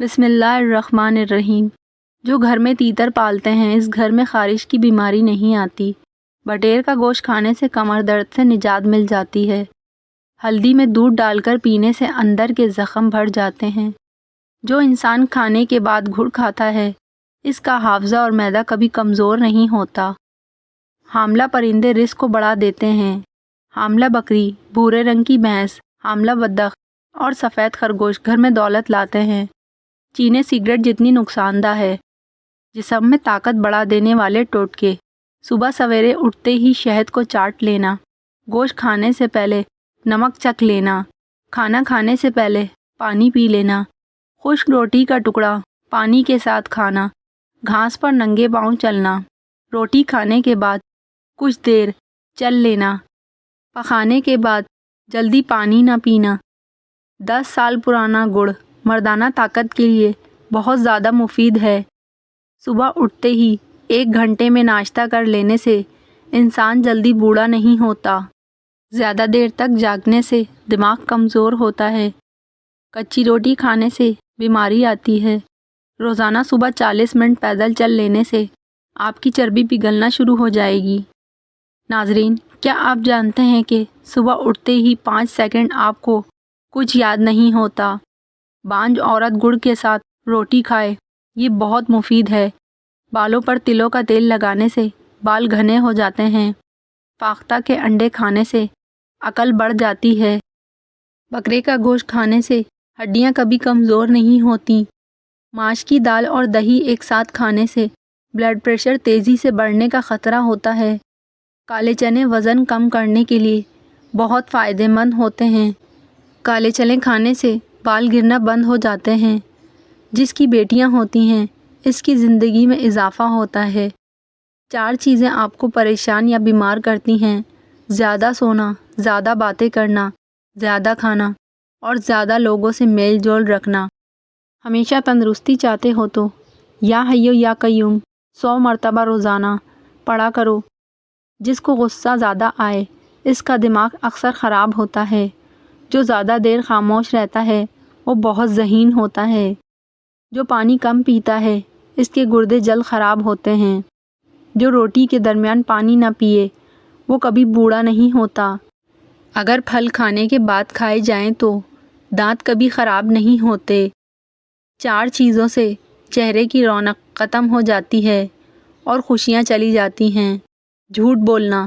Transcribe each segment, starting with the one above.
بسم اللہ الرحمن الرحیم۔ جو گھر میں تیتر پالتے ہیں اس گھر میں خارش کی بیماری نہیں آتی۔ بٹیر کا گوشت کھانے سے کمر درد سے نجات مل جاتی ہے۔ ہلدی میں دودھ ڈال کر پینے سے اندر کے زخم بھر جاتے ہیں۔ جو انسان کھانے کے بعد گھڑ کھاتا ہے اس کا حافظہ اور معدہ کبھی کمزور نہیں ہوتا۔ حاملہ پرندے رزق کو بڑھا دیتے ہیں۔ حاملہ بکری، بھورے رنگ کی بھینس، حاملہ بطخ اور سفید خرگوش گھر میں دولت لاتے ہیں۔ چینی سگریٹ جتنی نقصان دہ ہے۔ جسم میں طاقت بڑھا دینے والے ٹوٹکے: صبح سویرے اٹھتے ہی شہد کو چاٹ لینا، گوشت کھانے سے پہلے نمک چکھ لینا، کھانا کھانے سے پہلے پانی پی لینا، خشک روٹی کا ٹکڑا پانی کے ساتھ کھانا، گھاس پر ننگے پاؤں چلنا، روٹی کھانے کے بعد کچھ دیر چل لینا، پکانے کے بعد جلدی پانی نہ پینا۔ 10 سال پرانا گڑ مردانہ طاقت کے لیے بہت زیادہ مفید ہے۔ صبح اٹھتے ہی 1 گھنٹے میں ناشتہ کر لینے سے انسان جلدی بوڑھا نہیں ہوتا۔ زیادہ دیر تک جاگنے سے دماغ کمزور ہوتا ہے۔ کچی روٹی کھانے سے بیماری آتی ہے۔ روزانہ صبح 40 منٹ پیدل چل لینے سے آپ کی چربی پگھلنا شروع ہو جائے گی۔ ناظرین، کیا آپ جانتے ہیں کہ صبح اٹھتے ہی 5 سیکنڈ آپ کو کچھ یاد نہیں ہوتا؟ بانجھ عورت گڑ کے ساتھ روٹی کھائے، یہ بہت مفید ہے۔ بالوں پر تلوں کا تیل لگانے سے بال گھنے ہو جاتے ہیں۔ فاختہ کے انڈے کھانے سے عقل بڑھ جاتی ہے۔ بکرے کا گوشت کھانے سے ہڈیاں کبھی کمزور نہیں ہوتی۔ ماش کی دال اور دہی ایک ساتھ کھانے سے بلڈ پریشر تیزی سے بڑھنے کا خطرہ ہوتا ہے۔ کالے چنے وزن کم کرنے کے لیے بہت فائدہ مند ہوتے ہیں۔ کالے چنے کھانے سے بال گرنا بند ہو جاتے ہیں۔ جس کی بیٹیاں ہوتی ہیں اس کی زندگی میں اضافہ ہوتا ہے۔ 4 چیزیں آپ کو پریشان یا بیمار کرتی ہیں: زیادہ سونا، زیادہ باتیں کرنا، زیادہ کھانا اور زیادہ لوگوں سے میل جول رکھنا۔ ہمیشہ تندرستی چاہتے ہو تو یا حیو یا قیوم 100 مرتبہ روزانہ پڑھا کرو۔ جس کو غصہ زیادہ آئے اس کا دماغ اکثر خراب ہوتا ہے۔ جو زیادہ دیر خاموش رہتا ہے وہ بہت ذہین ہوتا ہے۔ جو پانی کم پیتا ہے اس کے گردے جلد خراب ہوتے ہیں۔ جو روٹی کے درمیان پانی نہ پیے وہ کبھی بوڑھا نہیں ہوتا۔ اگر پھل کھانے کے بعد کھائے جائیں تو دانت کبھی خراب نہیں ہوتے۔ 4 چیزوں سے چہرے کی رونق ختم ہو جاتی ہے اور خوشیاں چلی جاتی ہیں: جھوٹ بولنا،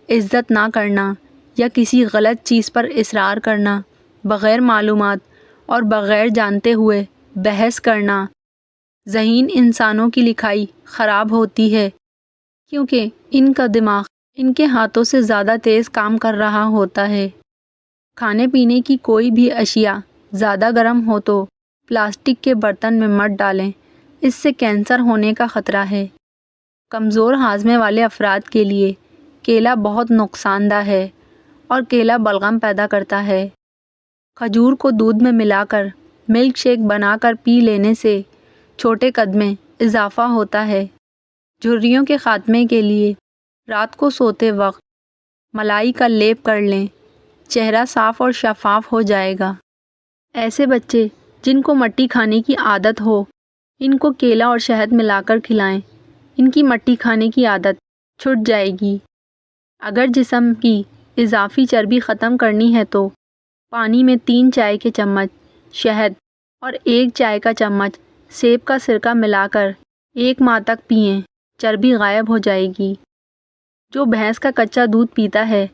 عزت نہ کرنا یا کسی غلط چیز پر اصرار کرنا، بغیر معلومات اور بغیر جانتے ہوئے بحث کرنا۔ ذہین انسانوں کی لکھائی خراب ہوتی ہے کیونکہ ان کا دماغ ان کے ہاتھوں سے زیادہ تیز کام کر رہا ہوتا ہے۔ کھانے پینے کی کوئی بھی اشیاء زیادہ گرم ہو تو پلاسٹک کے برتن میں مت ڈالیں، اس سے کینسر ہونے کا خطرہ ہے۔ کمزور ہاضمے والے افراد کے لیے کیلا بہت نقصان دہ ہے اور کیلا بلغم پیدا کرتا ہے۔ کھجور کو دودھ میں ملا کر ملک شیک بنا کر پی لینے سے چھوٹے قد میں اضافہ ہوتا ہے۔ جھریوں کے خاتمے کے لیے رات کو سوتے وقت ملائی کا لیپ کر لیں، چہرہ صاف اور شفاف ہو جائے گا۔ ایسے بچے جن کو مٹی کھانے کی عادت ہو ان کو کیلا اور شہد ملا کر کھلائیں، ان کی مٹی کھانے کی عادت چھوٹ جائے گی۔ اگر جسم کی اضافی چربی ختم کرنی ہے تو پانی میں 3 چائے کے چمچ شہد اور 1 چائے کا چمچ سیب کا سرکہ ملا کر 1 ماہ تک پئیں، چربی غائب ہو جائے گی۔ جو بھینس کا کچا دودھ پیتا ہے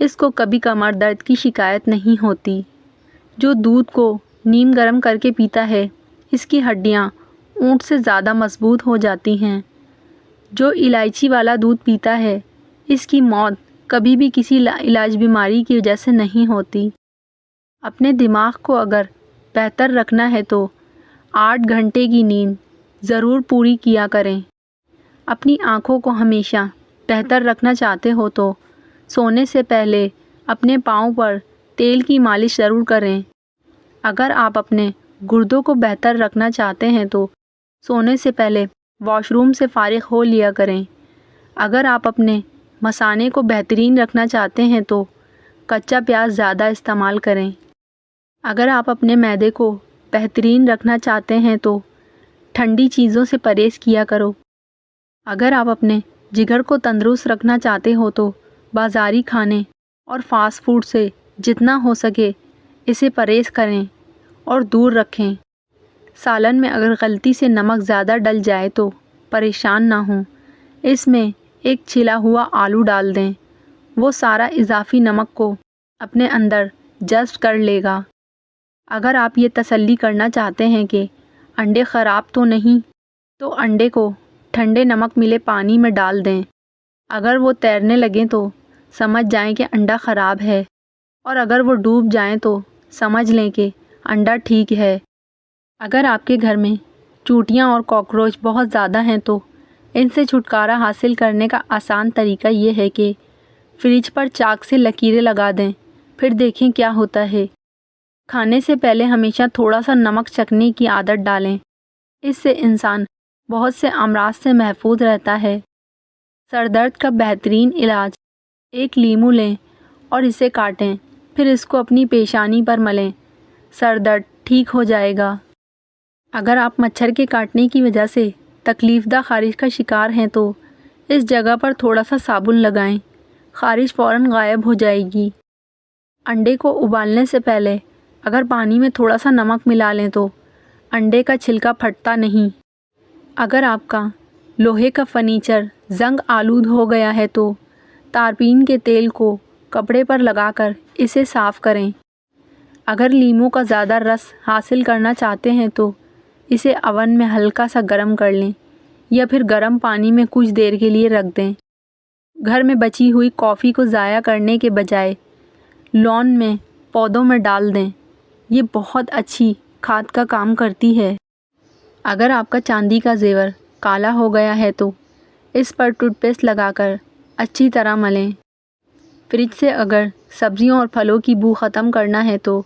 اس کو کبھی کمر درد کی شکایت نہیں ہوتی۔ جو دودھ کو نیم گرم کر کے پیتا ہے اس کی ہڈیاں اونٹ سے زیادہ مضبوط ہو جاتی ہیں۔ جو الائچی والا دودھ پیتا ہے اس کی موت کبھی بھی کسی علاج بیماری کی وجہ سے نہیں ہوتی۔ اپنے دماغ کو اگر بہتر رکھنا ہے تو 8 گھنٹے کی نیند ضرور پوری کیا کریں۔ اپنی آنکھوں کو ہمیشہ بہتر رکھنا چاہتے ہو تو سونے سے پہلے اپنے پاؤں پر تیل کی مالش ضرور کریں۔ اگر آپ اپنے گردوں کو بہتر رکھنا چاہتے ہیں تو سونے سے پہلے واش روم سے فارغ ہو لیا کریں۔ اگر آپ اپنے مثانے کو بہترین رکھنا چاہتے ہیں تو کچا پیاز زیادہ استعمال کریں۔ اگر آپ اپنے معدے کو بہترین رکھنا چاہتے ہیں تو ٹھنڈی چیزوں سے پرہیز کیا کرو۔ اگر آپ اپنے جگر کو تندرست رکھنا چاہتے ہو تو بازاری کھانے اور فاسٹ فوڈ سے جتنا ہو سکے اسے پرہیز کریں اور دور رکھیں۔ سالن میں اگر غلطی سے نمک زیادہ ڈل جائے تو پریشان نہ ہوں، اس میں ایک چھلا ہوا آلو ڈال دیں، وہ سارا اضافی نمک کو اپنے اندر جذب کر لے گا۔ اگر آپ یہ تسلی کرنا چاہتے ہیں کہ انڈے خراب تو نہیں، تو انڈے کو ٹھنڈے نمک ملے پانی میں ڈال دیں۔ اگر وہ تیرنے لگیں تو سمجھ جائیں کہ انڈا خراب ہے، اور اگر وہ ڈوب جائیں تو سمجھ لیں کہ انڈا ٹھیک ہے۔ اگر آپ کے گھر میں چونٹیاں اور کاکروچ بہت زیادہ ہیں تو ان سے چھٹکارا حاصل کرنے کا آسان طریقہ یہ ہے کہ فریج پر چاک سے لکیریں لگا دیں، پھر دیکھیں کیا ہوتا ہے۔ کھانے سے پہلے ہمیشہ تھوڑا سا نمک چکھنے کی عادت ڈالیں، اس سے انسان بہت سے امراض سے محفوظ رہتا ہے۔ سر درد کا بہترین علاج، ایک لیمو لیں اور اسے کاٹیں، پھر اس کو اپنی پیشانی پر ملیں، سر درد ٹھیک ہو جائے گا۔ اگر آپ مچھر کے کاٹنے کی وجہ سے تکلیف دہ خارش کا شکار ہیں تو اس جگہ پر تھوڑا سا صابن لگائیں، خارش فوراً غائب ہو جائے گی۔ انڈے کو ابالنے سے پہلے اگر پانی میں تھوڑا سا نمک ملا لیں تو انڈے کا چھلکا پھٹتا نہیں۔ اگر آپ کا لوہے کا فرنیچر زنگ آلود ہو گیا ہے تو تارپین کے تیل کو کپڑے پر لگا کر اسے صاف کریں۔ اگر لیموں کا زیادہ رس حاصل کرنا چاہتے ہیں تو اسے اوون میں ہلکا سا گرم کر لیں یا پھر گرم پانی میں کچھ دیر کے لیے رکھ دیں۔ گھر میں بچی ہوئی کافی کو ضائع کرنے کے بجائے لان میں پودوں میں ڈال دیں، یہ بہت اچھی کھاد کا کام کرتی ہے۔ اگر آپ کا چاندی کا زیور کالا ہو گیا ہے تو اس پر ٹوتھ پیسٹ لگا کر اچھی طرح ملیں۔ فریج سے اگر سبزیوں اور پھلوں کی بو ختم کرنا ہے تو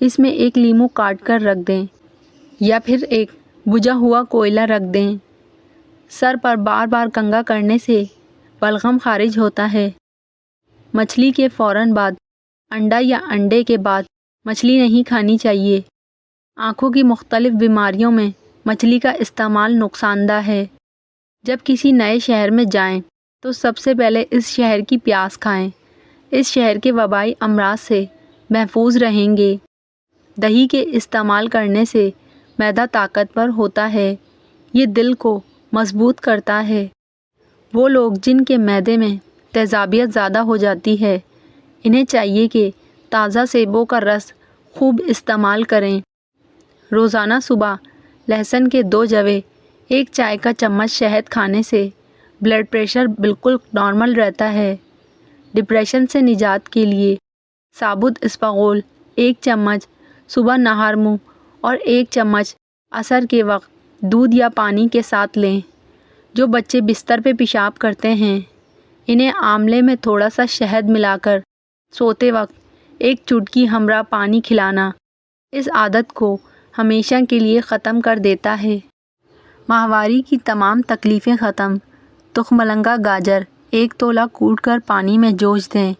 اس میں ایک لیموں کاٹ کر رکھ دیں یا پھر ایک بجھا ہوا کوئلہ رکھ دیں۔ سر پر بار بار کنگھا کرنے سے بلغم خارج ہوتا ہے۔ مچھلی کے فوراً بعد انڈا یا انڈے کے بعد مچھلی نہیں کھانی چاہیے۔ آنکھوں کی مختلف بیماریوں میں مچھلی کا استعمال نقصان دہ ہے۔ جب کسی نئے شہر میں جائیں تو سب سے پہلے اس شہر کی پیاز کھائیں، اس شہر کے وبائی امراض سے محفوظ رہیں گے۔ دہی کے استعمال کرنے سے معدہ طاقتور ہوتا ہے، یہ دل کو مضبوط کرتا ہے۔ وہ لوگ جن کے معدے میں تیزابیت زیادہ ہو جاتی ہے، انہیں چاہیے کہ تازہ سیبوں کا رس خوب استعمال کریں۔ روزانہ صبح لہسن کے 2 جوے 1 چائے کا چمچ شہد کھانے سے بلڈ پریشر بالکل نارمل رہتا ہے۔ ڈپریشن سے نجات کے لیے ثابت اسپغول 1 چمچ صبح نہار منہ اور 1 چمچ عصر کے وقت دودھ یا پانی کے ساتھ لیں۔ جو بچے بستر پہ پیشاب کرتے ہیں، انہیں آملے میں تھوڑا سا شہد ملا کر سوتے وقت 1 چٹکی ہمراہ پانی کھلانا اس عادت کو ہمیشہ کے لیے ختم کر دیتا ہے۔ ماہواری کی تمام تکلیفیں ختم۔ تخم مرنگا گاجر 1 تولہ کوٹ کر پانی میں جوش دیں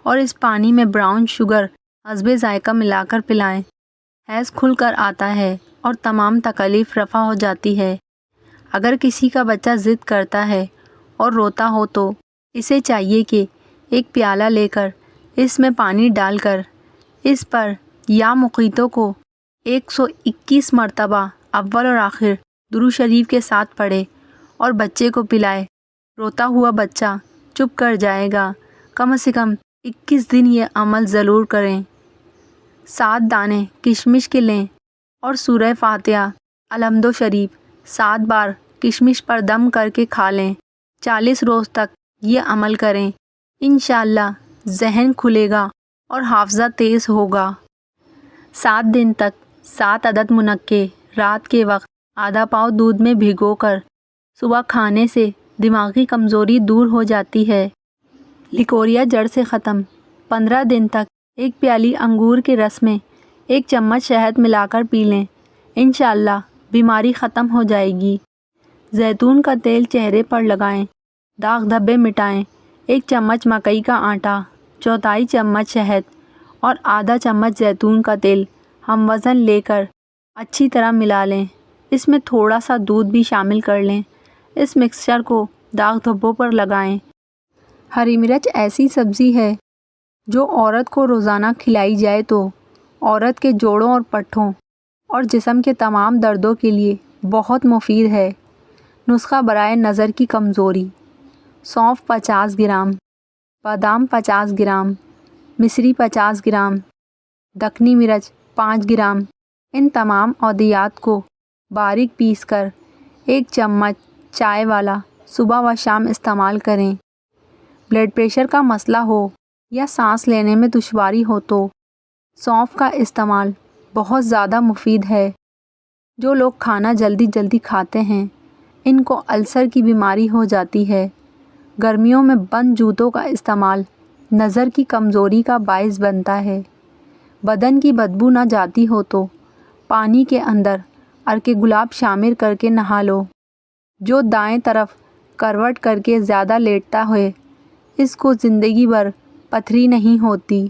اور اس پانی میں براؤن شوگر حسب ذائقہ ملا کر پلائیں۔ حیض کھل کر آتا ہے اور تمام تکلیف رفع ہو جاتی ہے۔ اگر کسی کا بچہ ضد کرتا ہے اور روتا ہو تو اسے چاہیے کہ ایک پیالہ لے کر اس میں پانی ڈال کر اس پر یا مقیتوں کو 121 مرتبہ اول اور آخر درود شریف کے ساتھ پڑھے اور بچے کو پلائے۔ روتا ہوا بچہ چپ کر جائے گا۔ کم سے کم 21 دن یہ عمل ضرور کریں۔ 7 دانے کشمش کے لیں اور سورہ فاتحہ الحمد شریف 7 بار کشمش پر دم کر کے کھا لیں۔ 40 روز تک یہ عمل کریں، انشاءاللہ ذہن کھلے گا اور حافظہ تیز ہوگا۔ 7 دن تک 7 عدد منقے رات کے وقت آدھا پاؤ دودھ میں بھگو کر صبح کھانے سے دماغی کمزوری دور ہو جاتی ہے۔ لیکوریا جڑ سے ختم۔ 15 دن تک 1 پیالی انگور کے رس میں 1 چمچ شہد ملا کر پی لیں، انشاءاللہ بیماری ختم ہو جائے گی۔ زیتون کا تیل چہرے پر لگائیں، داغ دھبے مٹائیں۔ 1 چمچ مکئی کا آٹا، 1/4 چمچ شہد اور آدھا چمچ زیتون کا تیل ہم وزن لے کر اچھی طرح ملا لیں۔ اس میں تھوڑا سا دودھ بھی شامل کر لیں۔ اس مکسچر کو داغ دھبوں پر لگائیں۔ ہری مرچ ایسی سبزی ہے جو عورت کو روزانہ کھلائی جائے تو عورت کے جوڑوں اور پٹھوں اور جسم کے تمام دردوں کے لیے بہت مفید ہے۔ نسخہ برائے نظر کی کمزوری: سونف 50 گرام، بادام 50 گرام، مصری 50 گرام، دکنی مرچ 5 گرام۔ ان تمام ادویات کو باریک پیس کر 1 چمچ چائے والا صبح و شام استعمال کریں۔ بلڈ پریشر کا مسئلہ ہو یا سانس لینے میں دشواری ہو تو سونف کا استعمال بہت زیادہ مفید ہے۔ جو لوگ کھانا جلدی کھاتے ہیں ان کو السر کی بیماری ہو جاتی ہے۔ گرمیوں میں بند جوتوں کا استعمال نظر کی کمزوری کا باعث بنتا ہے۔ بدن کی بدبو نہ جاتی ہو تو پانی کے اندر عرق گلاب شامل کر کے نہا لو۔ جو دائیں طرف کروٹ کر کے زیادہ لیٹتا ہے اس کو زندگی بھر پتھری نہیں ہوتی۔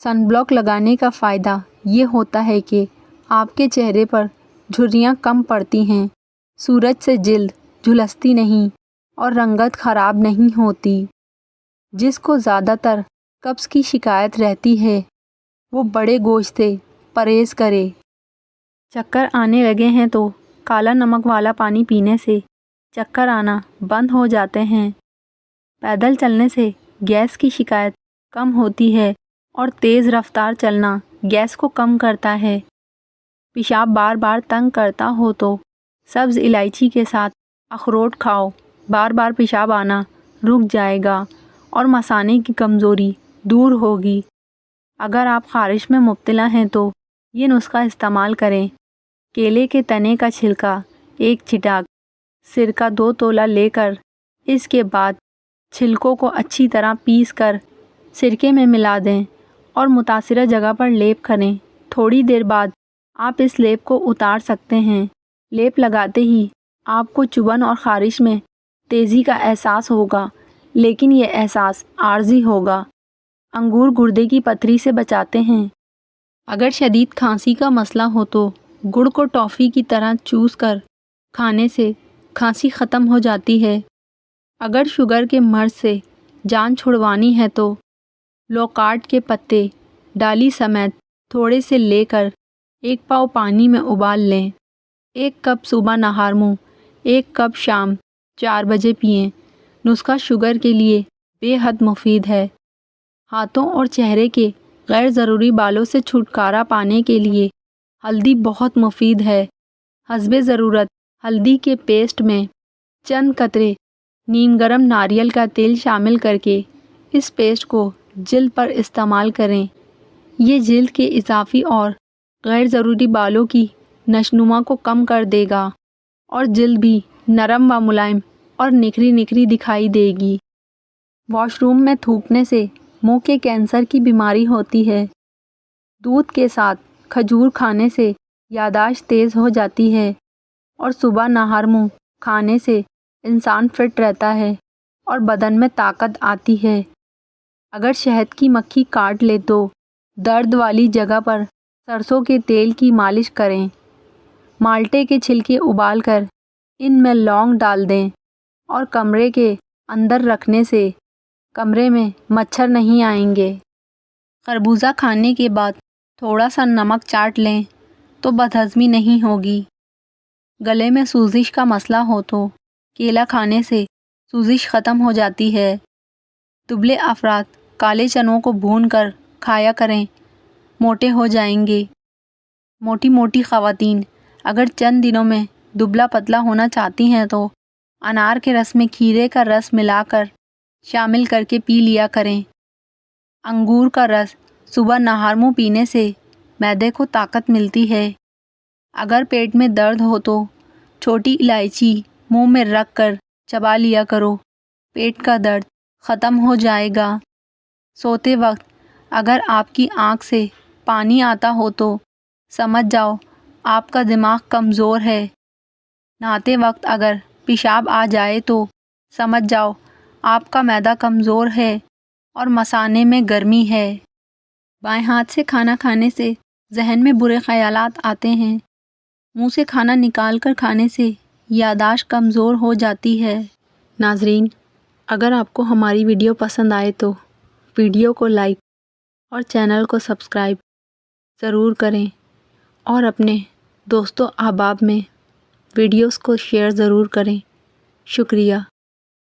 سن بلاک لگانے کا فائدہ یہ ہوتا ہے کہ آپ کے چہرے پر جھریاں کم پڑتی ہیں، سورج سے جلد جھلستی نہیں اور رنگت خراب نہیں ہوتی۔ جس کو زیادہ تر قبض کی شکایت رہتی ہے وہ بڑے گوشت سے پرہیز کرے۔ چکر آنے لگے ہیں تو کالا نمک والا پانی پینے سے چکر آنا بند ہو جاتے ہیں۔ پیدل چلنے سے گیس کی شکایت کم ہوتی ہے اور تیز رفتار چلنا گیس کو کم کرتا ہے۔ پیشاب بار بار تنگ کرتا ہو تو سبز الائچی کے ساتھ اخروٹ کھاؤ، بار بار پیشاب آنا رک جائے گا اور مثانے کی کمزوری دور ہوگی۔ اگر آپ خارش میں مبتلا ہیں تو یہ نسخہ استعمال کریں۔ کیلے کے تنے کا چھلکا 1 چٹاک، سرکہ 2 تولہ لے کر اس کے بعد چھلکوں کو اچھی طرح پیس کر سرکے میں ملا دیں اور متاثرہ جگہ پر لیپ کریں۔ تھوڑی دیر بعد آپ اس لیپ کو اتار سکتے ہیں۔ لیپ لگاتے ہی آپ کو چبھن اور خارش میں تیزی کا احساس ہوگا، لیکن یہ احساس عارضی ہوگا۔ انگور گردے کی پتھری سے بچاتے ہیں۔ اگر شدید کھانسی کا مسئلہ ہو تو گڑ کو ٹافی کی طرح چوس کر کھانے سے کھانسی ختم ہو جاتی ہے۔ اگر شوگر کے مرض سے جان چھڑوانی ہے تو لوکارٹ کے پتے ڈالی سمیت تھوڑے سے لے کر 1 پاؤ پانی میں ابال لیں۔ 1 کپ صبح نہار منہ، 1 کپ شام 4 بجے پئیں۔ نسخہ شوگر کے لیے بے حد مفید ہے۔ ہاتھوں اور چہرے کے غیر ضروری بالوں سے چھٹکارا پانے کے لیے ہلدی بہت مفید ہے۔ حسب ضرورت ہلدی کے پیسٹ میں چند قطرے نیم گرم ناریل کا تیل شامل کر کے اس پیسٹ کو جلد پر استعمال کریں۔ یہ جلد کے اضافی اور غیر ضروری بالوں کی نشوونما کو کم کر دے گا اور جلد بھی نرم و ملائم اور نکھری دکھائی دے گی۔ واش روم میں تھوکنے سے منہ کے کینسر کی بیماری ہوتی ہے۔ دودھ کے ساتھ کھجور کھانے سے یادداشت تیز ہو جاتی ہے اور صبح نہار منہ کھانے سے انسان فٹ رہتا ہے اور بدن میں طاقت آتی ہے۔ اگر شہد کی مکھی کاٹ لے تو درد والی جگہ پر سرسوں کے تیل کی مالش کریں۔ مالٹے کے چھلکے ابال کر ان میں لونگ ڈال دیں اور کمرے کے اندر رکھنے سے کمرے میں مچھر نہیں آئیں گے۔ خربوزہ کھانے کے بعد تھوڑا سا نمک چاٹ لیں تو بدہضمی نہیں ہوگی۔ گلے میں سوزش کا مسئلہ ہو تو کیلا کھانے سے سوزش ختم ہو جاتی ہے۔ دبلے افراد کالے چنوں کو بھون کر کھایا کریں، موٹے ہو جائیں گے۔ موٹی خواتین اگر چند دنوں میں دبلا پتلا ہونا چاہتی ہیں تو انار کے رس میں کھیرے کا رس ملا کر شامل کر کے پی لیا کریں۔ انگور کا رس صبح نہار منہ پینے سے معدے کو طاقت ملتی ہے۔ اگر پیٹ میں درد ہو تو چھوٹی الائچی منہ میں رکھ کر چبا لیا کرو، پیٹ کا درد ختم ہو جائے گا۔ سوتے وقت اگر آپ کی آنکھ سے پانی آتا ہو تو سمجھ جاؤ آپ کا دماغ کمزور ہے۔ نہاتے وقت اگر پیشاب آ جائے تو سمجھ جاؤ آپ کا معدہ کمزور ہے اور مثانے میں گرمی ہے۔ بائیں ہاتھ سے کھانا کھانے سے ذہن میں برے خیالات آتے ہیں۔ منہ سے کھانا نکال کر کھانے سے یادداشت کمزور ہو جاتی ہے۔ ناظرین، اگر آپ کو ہماری ویڈیو پسند آئے تو ویڈیو کو لائک اور چینل کو سبسکرائب ضرور کریں اور اپنے دوستوں احباب میں ویڈیوز کو شیئر ضرور کریں۔ شکریہ۔